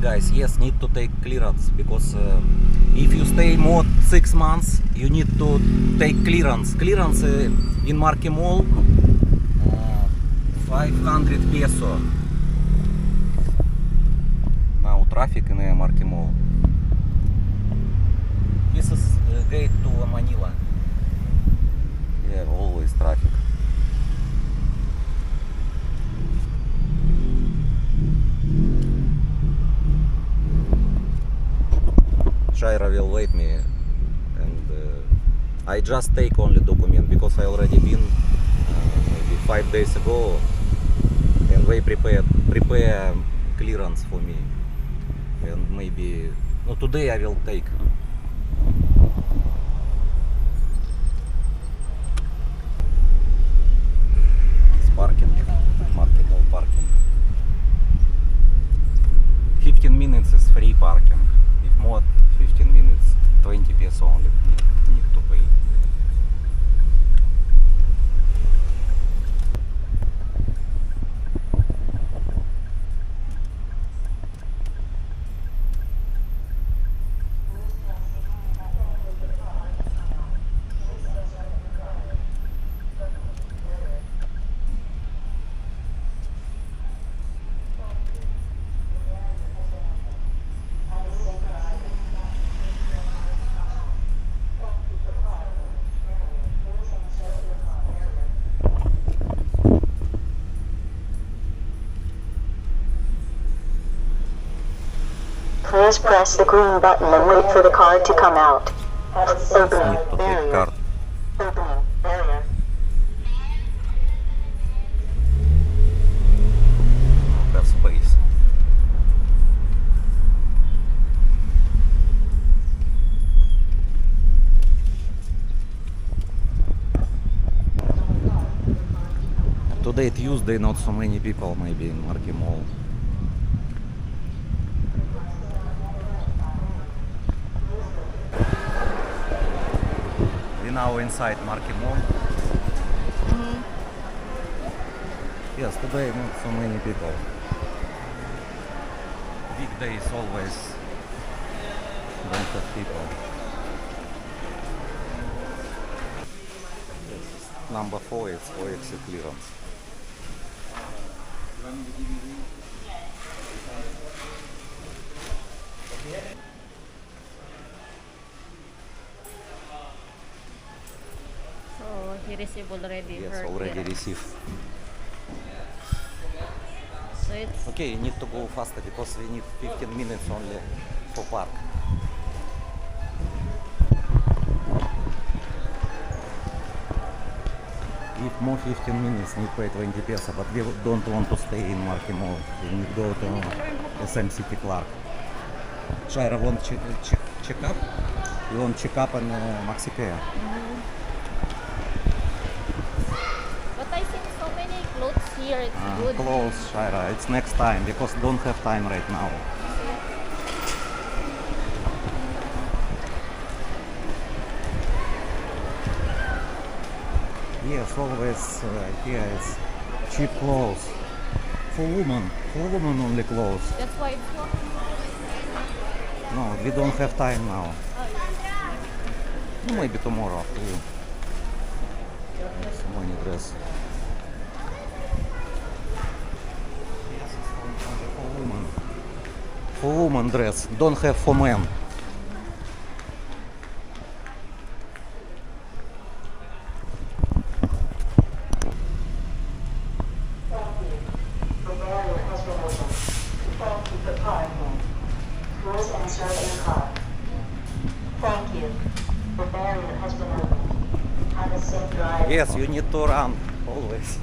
guys, yes, need to take clearance, because if you stay more 6 months, you need to take clearance. Clearance in Market Mall, 500 peso. Now traffic in Market Mall. This is gate to Manila. Yeah, always traffic. Shaira will wait me, and I just take only document, because I already been maybe 5 days ago, and they prepare clearance for me, and maybe no, today I will take. It's parking, Market Mall parking. 15 minutes is free parking. If more 15 minutes, 20 peso only need to pay. Please press the green button and wait for the card to come out. Opening Need to take barrier. card. Opening barrier. Have space. Today Tuesday, not so many people maybe in Market Mall. We now inside Market Mall. Yes, today not so many people. Weekdays always don't have people. This is number 4 is for exit clearance. So he received already Yes, her already clearance. received. So it's Okay, you need to go faster, because we need 15 minutes only for park. If more 15 minutes, need pay 20 peso, but we don't want to stay in Market Mall. We need to go to SM City Clark. Shaira want check up? You want check up in Maxicare? but I think so many clothes here. It's good. Close, Shaira. It's next time, because don't have time right now. Yes, always here is cheap clothes. For women only clothes. That's why it's not. No, we don't have time now. Maybe tomorrow afternoon. So many dress. Yes, it's only for women. For women dress, don't have for men. The barrier has been opened. Thank you for parking. Please insert your card. Thank you. The barrier has been opened. Have a safe drive. Yes, you need to run always.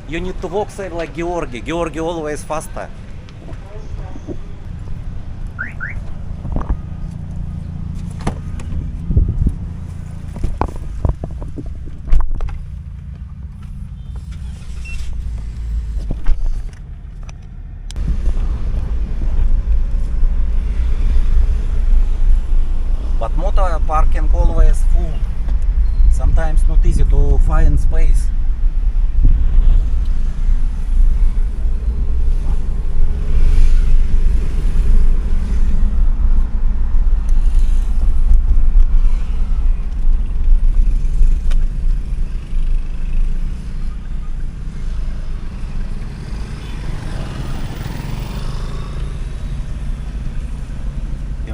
You need to walk same like Georgi. Georgi always faster. But motor parking always full. Sometimes not easy to find space.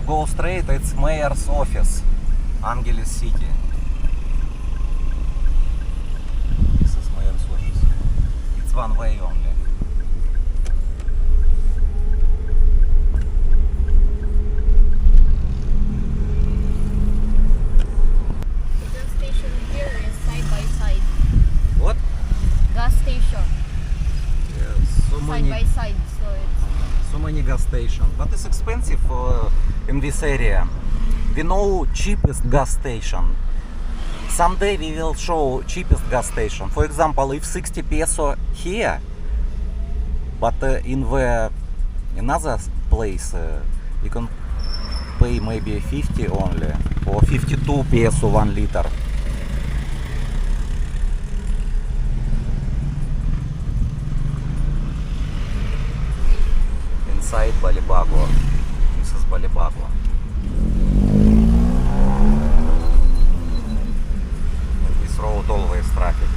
go straight, it's mayor's office, Angeles City. This is mayor's office. It's one way only. The gas station here is side by side. What? Gas station. Yes, so Side by side. So many gas stations, but it's expensive in this area. We know cheapest gas station. Someday we will show cheapest gas station. For example, if 60 peso here, but in the another place you can pay maybe 50 only, or 52 peso 1 liter. Inside Balibago. This is Balibago. And this road always traffic.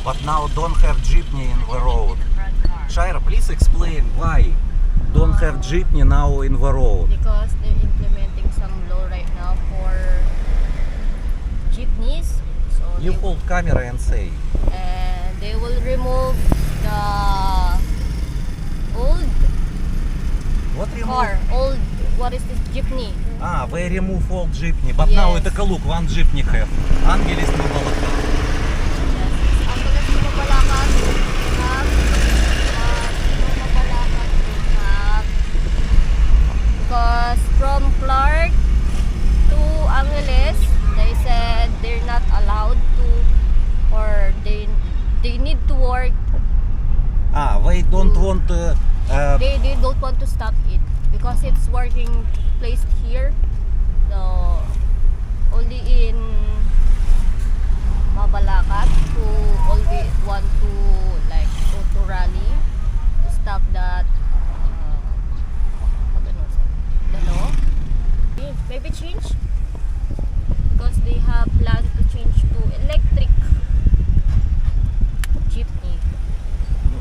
But now don't have jeepney in the road. Shaira, please explain why don't have jeepney now in the road. because they're implementing some law right now for jeepneys. So You hold camera and say. and they will remove the old What remove? car, old, what is this, jeepney? Ah, they remove all jeepney, but now Yes. it's a look, one jeepney have. Angeles Mabalaka. Ang galas ng Mabalacan, because from Clark to Angeles, they said they're not allowed to, or they need to work. Ah, they don't want They don't want to stop it because it's working placed here. So only in Mabalacat who always want to like go to rally to stop that the law. Maybe change because they have planned to change to electric jeepney.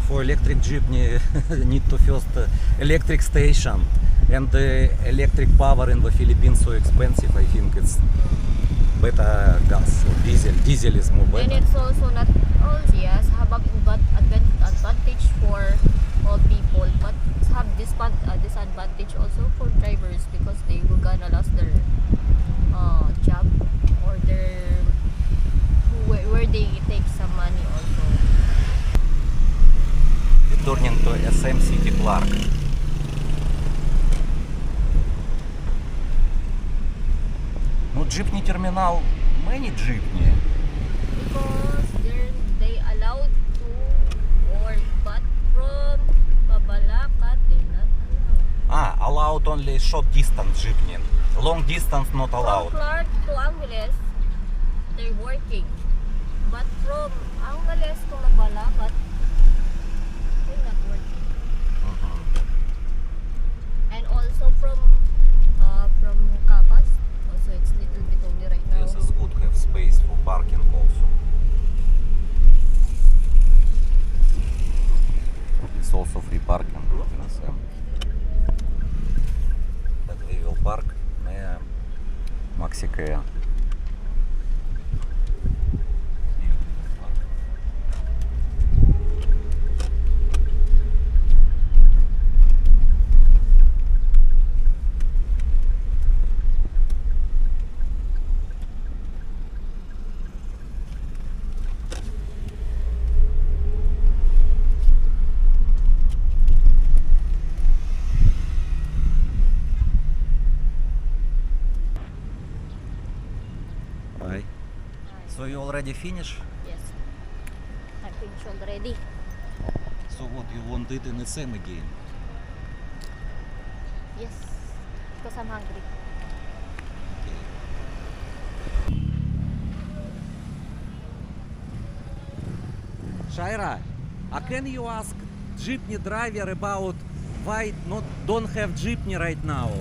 for electric jeepney need to first electric station, and the electric power in the Philippines so expensive. I think it's better gas or diesel. Diesel is more And better. it's also not all, yes, have advantage for all people, but have disadvantage also for drivers because they will gonna lose their job or their where they take some money also. Returning to SM City Clark. Ну, jeepney terminal, many jeepney. Because they allowed to work, but from Mabalacat they're not allowed. Ah, allowed only short distance jeepney. Long distance not From allowed. Clark to Angeles, they're working. But from Angeles to Mabalacat, they're not working. Mhm. And also from Capas, also it's little bit only right now. Yes, it's good to have space for parking also. It's also free parking in SM. But we will park near Maxicare. Hi. So you already finished? Yes, I finished already. So what, you want it in SM again? Yes, because I'm hungry. Shaira, can you ask jeepney driver about why not don't have jeepney right now?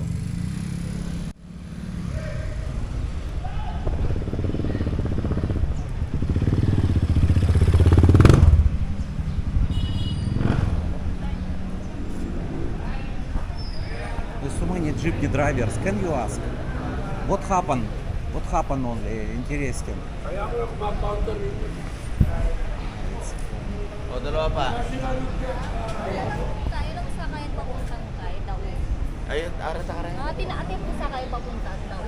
There's so many jeepney drivers. Can you ask? What happened? What happened only? Interesting. O, dalawa pa. Tayo lang sakayan papuntang kahit daw. Ayun, arat ka rin. Tinaatip ko sakayan papuntang daw.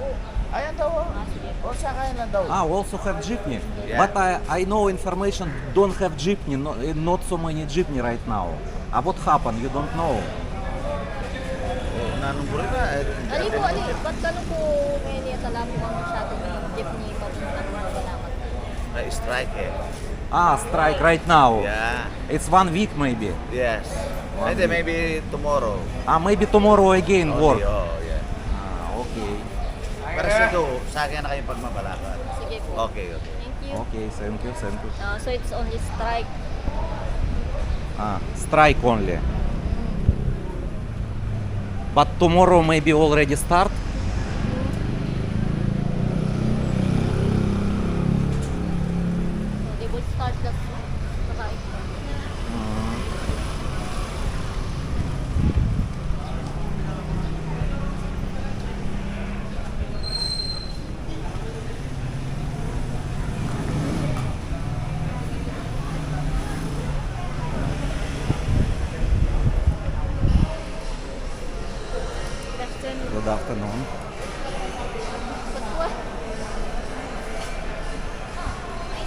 Ayan daw. Sige. O, sakayan lang daw. Also have jeepney. Yeah. But I know information don't have jeepney, not so many jeepney right now. What happened? You don't know. Nanumburi na. Ali po, ali. Ba't ganun po may niyatala po ang masyado ng jeepney papuntang Malamat? Na-strike eh. Strike right now. Yeah. It's 1 week maybe. Yes. One Hindi, week. maybe tomorrow. Maybe tomorrow again work. Oh, yeah. Okay. Pero siguro, sa akin na kayong pagmamalakad. Sige po. Okay, okay. Thank you. Okay, thank you, thank you. So it's only strike. Strike only. But tomorrow maybe already start. So they will start the strike. Question. Good afternoon. But what?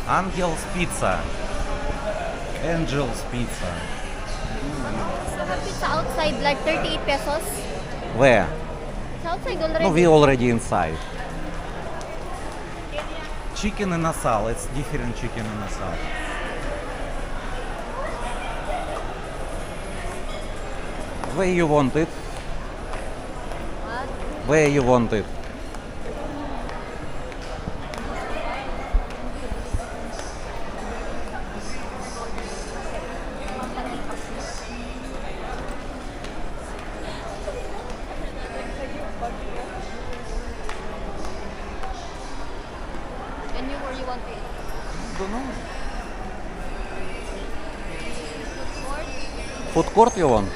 Angel's Pizza. Angel's Pizza. So have pizza outside like 38 pesos? Where? It's outside already. No, we already inside. Chicken and asal. It's different chicken and asal. Where you want it? What? Where you want it? And you where you want it? Don't know. Food court? Food court you want?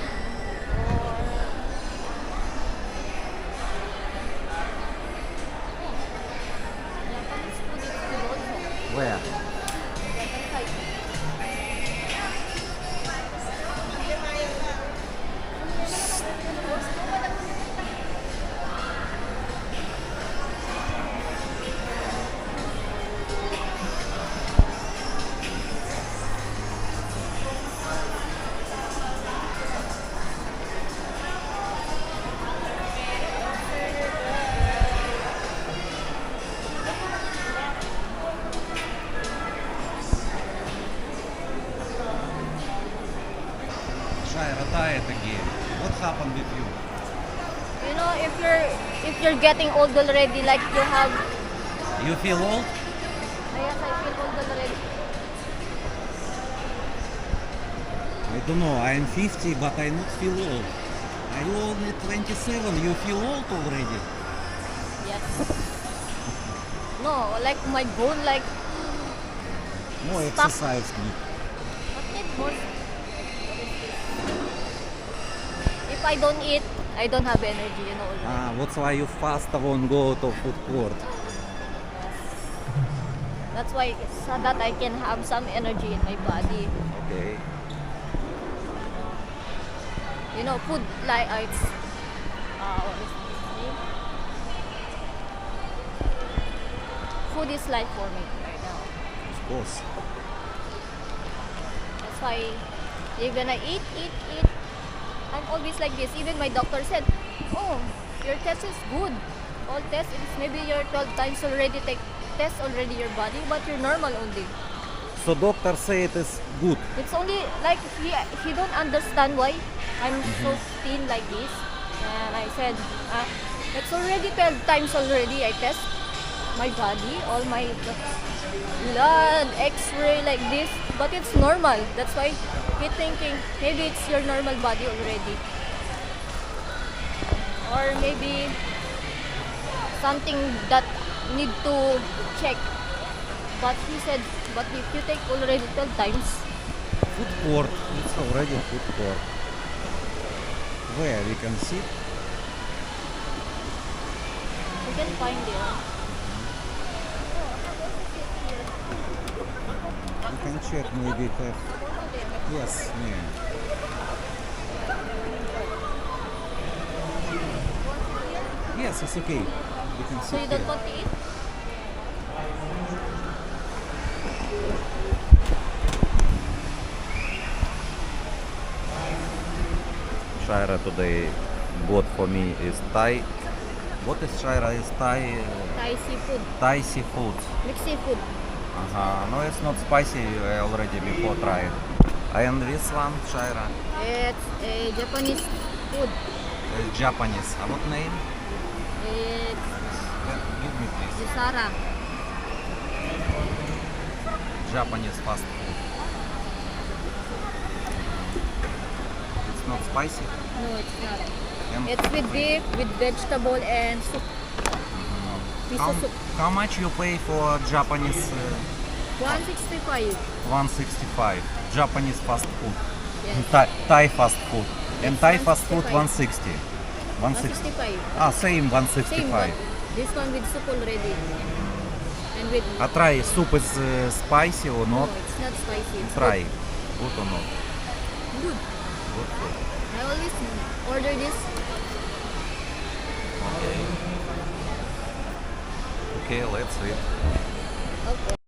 Japanese food is good also. Where? Japanese side. Shaira, diet again. What happened with you? You know, if you're getting old already, like you have, You feel old? yes, I feel old already. I don't know. I am 50, but I not feel old. Are you only 27? You feel old already? Yes. No, like my bone, like More Stop. exercise need. what need more? If I don't eat, I don't have energy, you know. Already. That's why you fast won't go to food court. That's why so that I can have some energy in my body. Okay. You know, food like it's what is this name? Food is life for me right now. Of course. That's why even I eat. I'm always like this. Even my doctor said, "Oh, your test is good. All tests, it's maybe you're 12 times already take test already your body, but you're normal only." So doctor say it is good. It's only like he don't understand why I'm so thin like this. And I said, it's already 12 times already I test my body, all my blood, X-ray like this, but it's normal. That's why he thinking maybe it's your normal body already, or maybe something that need to check. But he said, but if you take already 12 times, Food court. It's already food court. Where we can sit? you can find it. We can check maybe have. Yes, yeah. Yes, it's okay. We can So sit you don't here. want to eat? Shaira today bought for me is Thai. What is Shaira? Is Thai Thai seafood, Thai seafood. mixed seafood. No, it's not spicy. I already before tried. And this one, Shaira, It's a Japanese food. is Japanese. What name? It's Give me please. Yusara. Japanese fast food. It's not spicy. No, it's not. And It's with beef, with vegetable and soup. how, Miso soup. how much you pay for Japanese 165. 165? Japanese fast food. Yes. Thai fast food. And It's Thai fast food 165. 160. 160. 165. Same Same, but 165. this one with soup already. And with Try soup is spicy or no, not? it's not spicy. It's Try. Good or not? Good. Good. I always order this. Okay, let's eat. Okay.